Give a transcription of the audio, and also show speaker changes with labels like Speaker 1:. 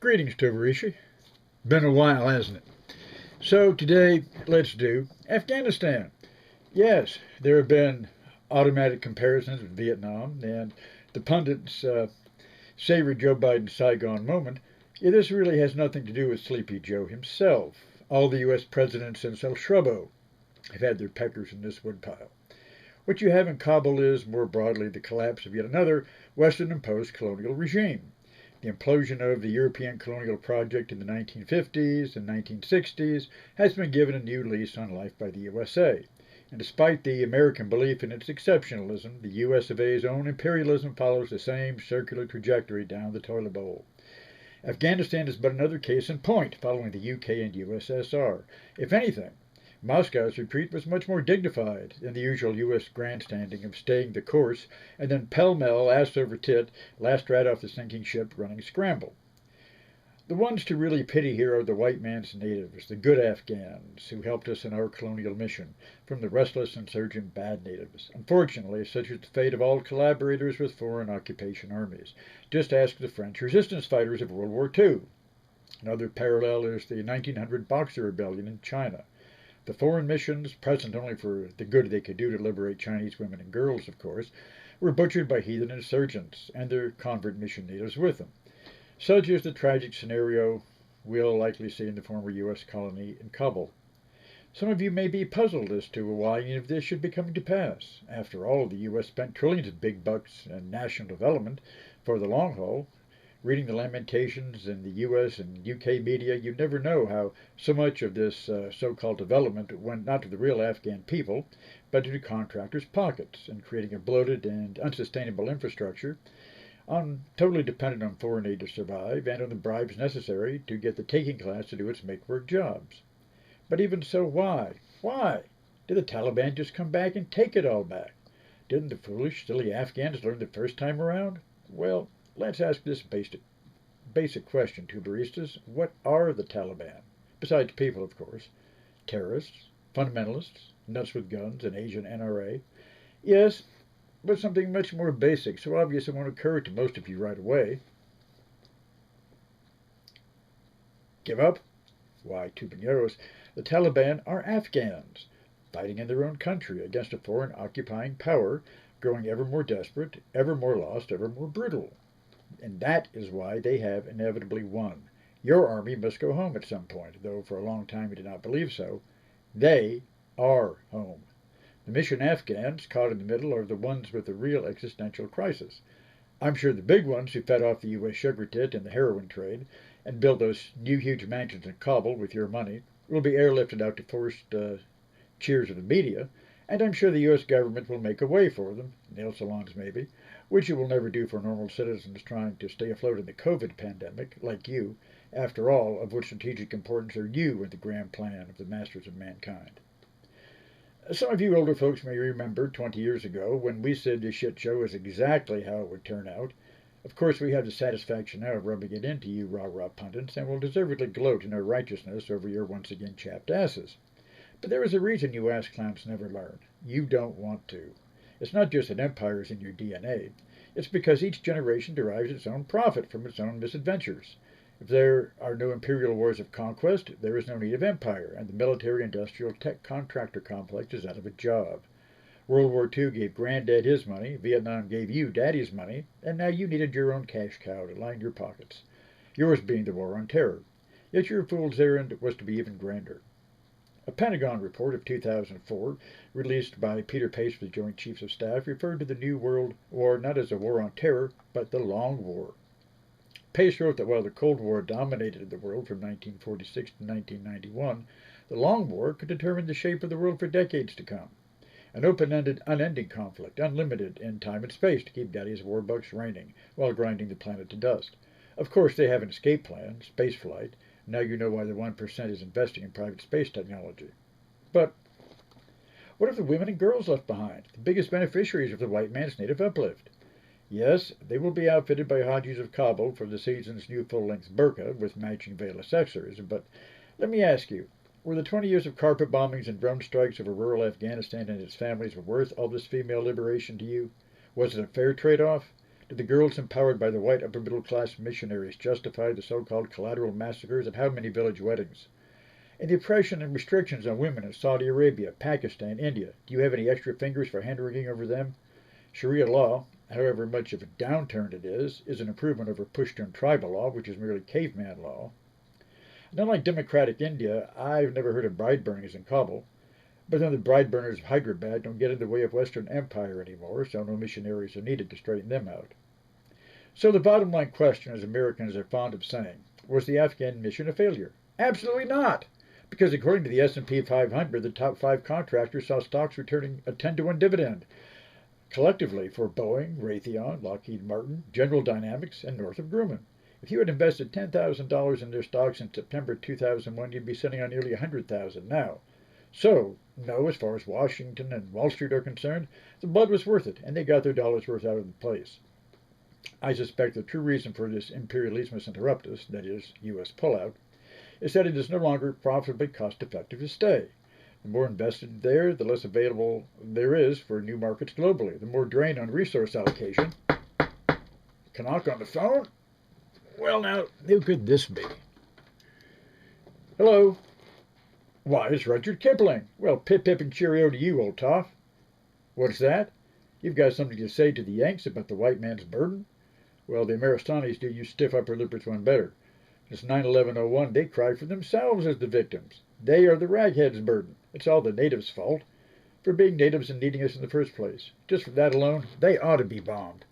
Speaker 1: Greetings, Tovarishi. Been a while, hasn't it? So today, let's do Afghanistan. Yes, there have been automatic comparisons with Vietnam, and the pundits savor Joe Biden's Saigon moment. Yeah, this really has nothing to do with Sleepy Joe himself. All the U.S. presidents since El Shrubbo have had their peckers in this woodpile. What you have in Kabul is, more broadly, the collapse of yet another Western-imposed colonial regime. The implosion of the European colonial project in the 1950s and 1960s has been given a new lease on life by the USA. And despite the American belief in its exceptionalism, the US of A's own imperialism follows the same circular trajectory down the toilet bowl. Afghanistan is but another case in point, following the UK and USSR. If anything, Moscow's retreat was much more dignified than the usual U.S. grandstanding of staying the course and then pell-mell, ass over tit, last right off the sinking ship running scramble. The ones to really pity here are the white man's natives, the good Afghans who helped us in our colonial mission, from the restless, insurgent bad natives. Unfortunately, such is the fate of all collaborators with foreign occupation armies. Just ask the French resistance fighters of World War II. Another parallel is the 1900 Boxer Rebellion in China. The foreign missions, present only for the good they could do to liberate Chinese women and girls, of course, were butchered by heathen insurgents and their convert mission natives with them. Such is the tragic scenario we'll likely see in the former U.S. colony in Kabul. Some of you may be puzzled as to why any of this should be coming to pass. After all, the U.S. spent trillions of big bucks in national development for the long haul. Reading the lamentations in the U.S. and U.K. media, you never know how so much of this so-called development went not to the real Afghan people, but to contractors' pockets, and creating a bloated and unsustainable infrastructure, totally dependent on foreign aid to survive, and on the bribes necessary to get the taking class to do its make-work jobs. But even so, why? Why? Did the Taliban just come back and take it all back? Didn't the foolish, silly Afghans learn the first time around? Well, let's ask this basic question to baristas. What are the Taliban? Besides people, of course. Terrorists, fundamentalists, nuts with guns, an Asian NRA. Yes, but something much more basic, so obvious it won't occur to most of you right away. Give up? Why, tupaneros, the Taliban are Afghans, fighting in their own country against a foreign occupying power, growing ever more desperate, ever more lost, ever more brutal. And that is why they have inevitably won. Your army must go home at some point, though for a long time you did not believe so. They are home. The mission Afghans, caught in the middle, are the ones with the real existential crisis. I'm sure the big ones who fed off the U.S. sugar tit and the heroin trade and built those new huge mansions in Kabul with your money will be airlifted out to forced cheers of the media, and I'm sure the U.S. government will make a way for them, nail salons maybe, which it will never do for normal citizens trying to stay afloat in the COVID pandemic, like you, after all, of which strategic importance are you in the grand plan of the masters of mankind. Some of you older folks may remember 20 years ago when we said this shit show was exactly how it would turn out. Of course, we have the satisfaction now of rubbing it into you rah-rah pundits, and will deservedly gloat in our righteousness over your once again chapped asses. But there is a reason you ass clowns never learn. You don't want to. It's not just that empire is in your DNA. It's because each generation derives its own profit from its own misadventures. If there are no imperial wars of conquest, there is no need of empire, and the military-industrial tech contractor complex is out of a job. World War II gave Granddad his money, Vietnam gave you Daddy's money, and now you needed your own cash cow to line your pockets. Yours being the war on terror. Yet your fool's errand was to be even grander. A Pentagon report of 2004, released by Peter Pace for the Joint Chiefs of Staff, referred to the New World War not as a war on terror, but the Long War. Pace wrote that while the Cold War dominated the world from 1946 to 1991, the Long War could determine the shape of the world for decades to come. An open-ended, unending conflict, unlimited in time and space to keep Daddy's warbucks raining while grinding the planet to dust. Of course, they have an escape plan, spaceflight. Now you know why the 1% is investing in private space technology. But what of the women and girls left behind, the biggest beneficiaries of the white man's native uplift? Yes, they will be outfitted by Hajis of Kabul for the season's new full-length burqa with matching veil accessories, but let me ask you, were the 20 years of carpet bombings and drone strikes over rural Afghanistan and its families worth all this female liberation to you? Was it a fair trade-off? Did the girls empowered by the white upper middle class missionaries justify the so-called collateral massacres of how many village weddings? And the oppression and restrictions on women in Saudi Arabia, Pakistan, India, do you have any extra fingers for hand-wringing over them? Sharia law, however much of a downturn it is an improvement over Pushtun tribal law, which is merely caveman law. And unlike democratic India, I've never heard of bride burnings in Kabul. But then the bride burners of Hyderabad don't get in the way of Western empire anymore, so no missionaries are needed to straighten them out. So the bottom line question, as Americans are fond of saying, was the Afghan mission a failure? Absolutely not! Because according to the S&P 500, the top 5 contractors saw stocks returning a 10-to-1 dividend, collectively for Boeing, Raytheon, Lockheed Martin, General Dynamics, and Northrop Grumman. If you had invested $10,000 in their stocks in September 2001, you'd be sitting on nearly $100,000 now. So, no, as far as Washington and Wall Street are concerned, the blood was worth it, and they got their dollars worth out of the place. I suspect the true reason for this imperialismus interruptus, that is, U.S. pullout, is that it is no longer profitably cost-effective to stay. The more invested there, the less available there is for new markets globally. The more drain on resource allocation. Knock on the phone? Well, now, who could this be? Hello? Why, it's Rudyard Kipling. Well, pip pip and cheerio to you, old toff. What's that? You've got something to say to the Yanks about the white man's burden? Well, the Amaristanis do you stiff upper lippers one better. Since 9/11/01, they cry for themselves as the victims. They are the ragheads' burden. It's all the natives' fault for being natives and needing us in the first place. Just for that alone, they ought to be bombed.